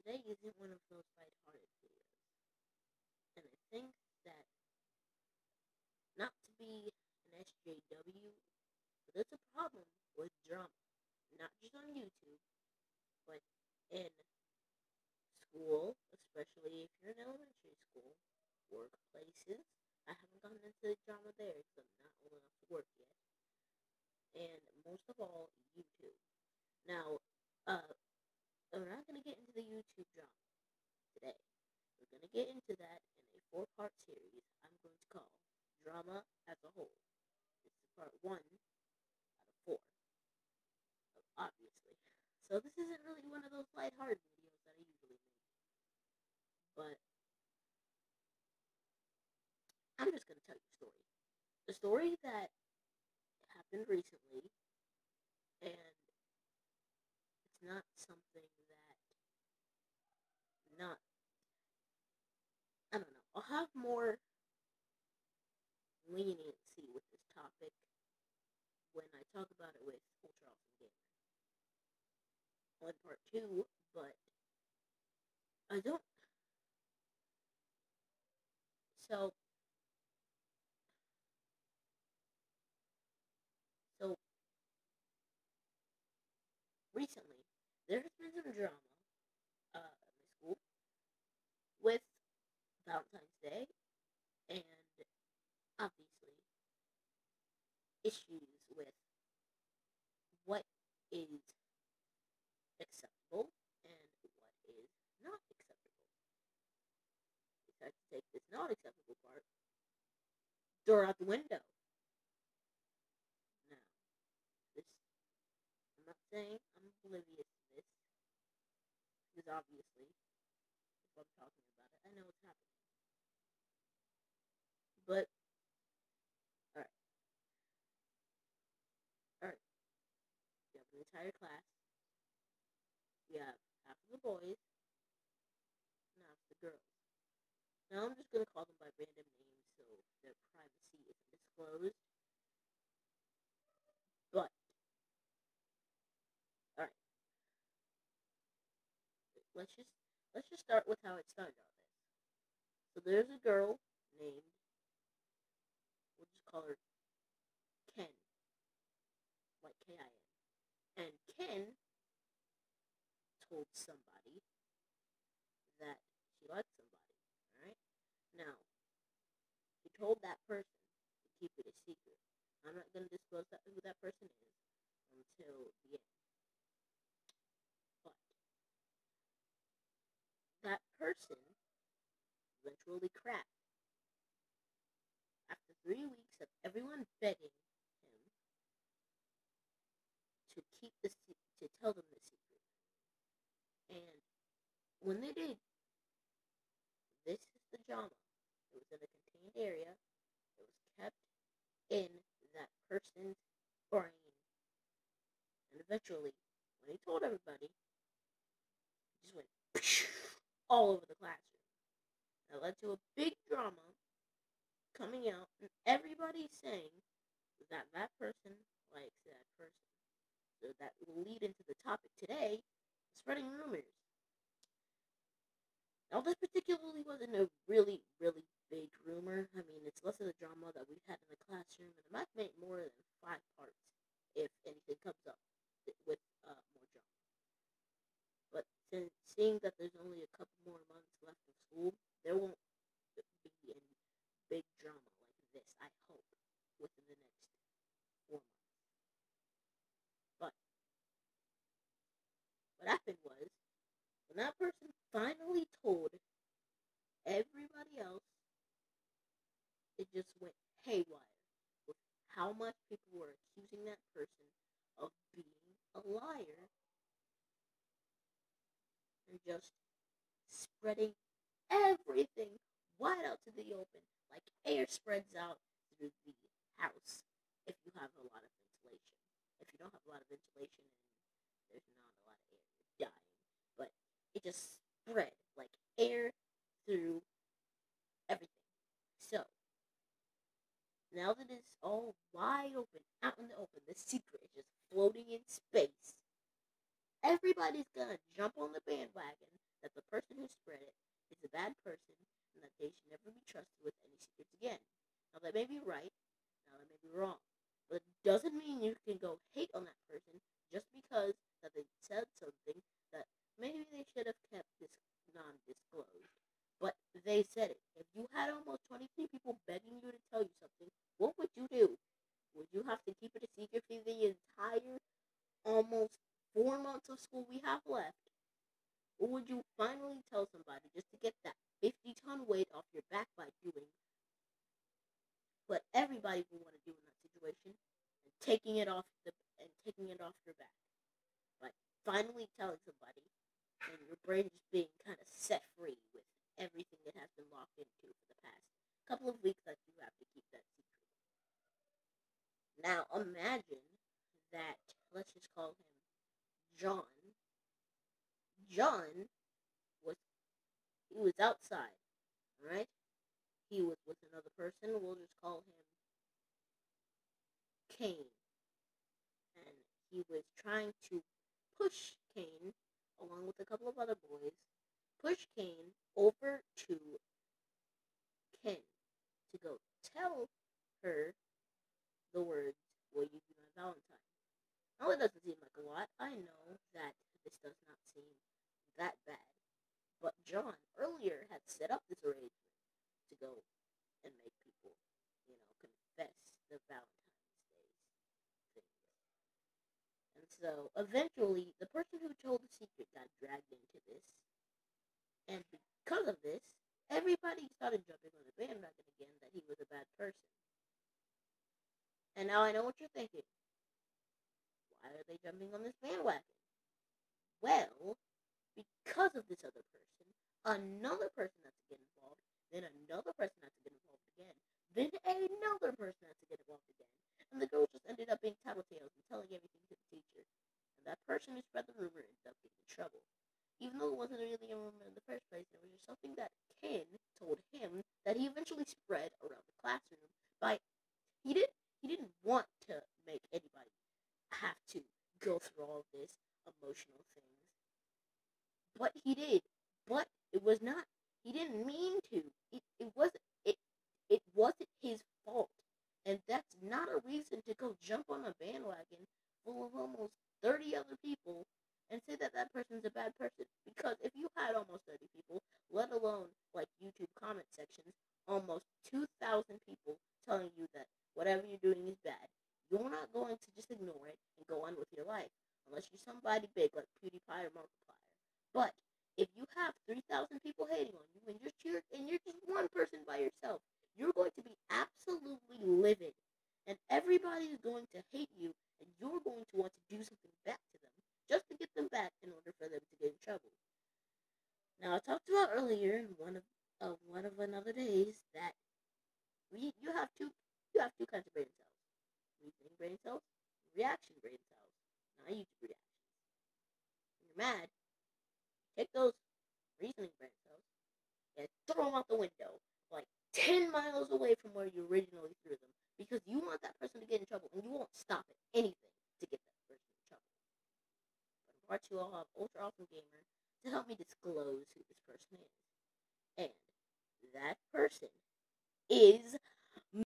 today isn't one of those lighthearted videos. And I think that, not to be an SJW, but there's a problem with drama. Not just on YouTube, but in school, especially if you're in elementary school, workplaces. I haven't gotten into the drama there because I'm not old enough to work yet. And most of all, YouTube. Now, we're not going to get into the YouTube drama today. We're going to get into that in a 4-part series I'm going to call Drama as a Whole. This is part 1 out of 4, obviously. So this isn't really one of those lighthearted videos that I usually make. But I'm just going to tell you a story. A story that happened recently, and it's not something that, not, I don't know. I'll have more leniency with this topic when I talk about it with Ultra Awesome Gamer on part 2, but I don't. So, so recently, there's been some drama at my school with Valentine's Day and obviously issues with what is acceptable and what is not acceptable. Decide to take this not acceptable part, throw it out the window. Now, this, I'm not saying I'm oblivious to this, because obviously, if I'm talking about it, I know what's happening. But, alright. Alright. We have an entire class. We have half of the boys and half of the girls. Now I'm just going to call them by random names so their privacy isn't disclosed. But, alright. Let's just start with how it started on this. So there's a girl named, we'll just call her Ken, like K-I-N. And Ken told somebody that she liked somebody, alright? Now, he told that person to keep it a secret. I'm not going to disclose who that person is until the end. But that person eventually cracked. After 3 weeks of everyone begging him to tell them the secret. And when they did, this is the drama. It was in a contained area. It was kept in that person's brain. And eventually, when he told everybody, it just went all over the classroom. That led to a big drama coming out, and everybody saying that that person likes that person. So that will lead into the topic today, spreading rumors. Now, this particularly wasn't a really, really big rumor. I mean, it's less of the drama that we've had in the classroom, and it might make more than 5 parts if anything comes up with more drama. But since seeing that there's only a couple more months left of school, there won't be any big drama like this, I hope, within the next 4 months. But what happened was, when that person finally told everybody else, it just went haywire with how much people were accusing that person of being a liar and just spreading everything wide out to the open, like air spreads out through the house if you have a lot of ventilation. If you don't have a lot of ventilation and there's not a lot of air, you're dying. But it just spread like air through everything. So, now that it's all wide open, out in the open, the secret is just floating in space. Everybody's gonna jump on the bandwagon that the person who spread it is a bad person and that they should never be trusted with any secrets again. Now that may be right, now that may be wrong, but it doesn't mean you can go hate on that person just because that they said something that maybe they should have kept this non-disclosed. But they said it. If you had almost 23 people begging you to tell you something, what would you do? Would you have to keep it a secret for the entire almost 4 months of school we have left? Or would you finally tell somebody just to get that 50-ton weight off your back by doing what everybody would want to do in that situation and taking it off your back? By finally telling somebody and your brain just being kind of set free with everything it has been locked into for the past couple of weeks that you have to keep that secret. Now imagine that, let's just call him John. John was outside, alright? He was with another person, we'll just call him Kane. And he was trying to push Kane, along with a couple of other boys, push Kane over to Ken to go tell her the words, "Will you be my Valentine?" Now, it doesn't seem like a lot. I know that this does not seem that bad. But John earlier had set up this arrangement to go and make people, confess the Valentine's Day things. And so, eventually, the person who told the secret got dragged into this. And because of this, everybody started jumping on the bandwagon again that he was a bad person. And now I know what you're thinking. Why are they jumping on this bandwagon? Well, because of this other person, another person has to get involved, then another person has to get involved again, then another person has to get involved again. And the girls just ended up being tattletales and telling everything to the teacher. And that person who spread the rumor ended up getting in trouble. Even though it wasn't really a rumor in the first place, it was just something that Ken told him that he eventually spread around the classroom by he didn't want to make anybody have to go through all of this emotional things. But he did. But it was not. He didn't mean to. It wasn't his fault. And that's not a reason to go jump on a bandwagon full of almost 30 other people and say that that person's a bad person. Because if you had almost 30 people, let alone like YouTube comment sections, almost 2,000 people telling you that whatever you're doing is bad, you're not going to just ignore it and go on with your life. Unless you're somebody big like PewDiePie or Markiplier. But if you have 3,000 people hating on you and you're just one person by yourself, you're going to be absolutely livid. And everybody is going to hate you, and you're going to want to do something back to them just to get them back in order for them to get in trouble. Now, I talked about earlier in one of another days that you have two kinds of brain cells: reasoning brain cells, reaction brain cells. Now, I use reactions. When you're mad, take those reasoning brain cells and throw them out the window, like 10 miles away from where you originally threw them, because you want that person to get in trouble, and you won't stop at anything to get that person in trouble. But in part 2, I'll have Ultra Awesome Gamer to help me disclose who this person is. And that person is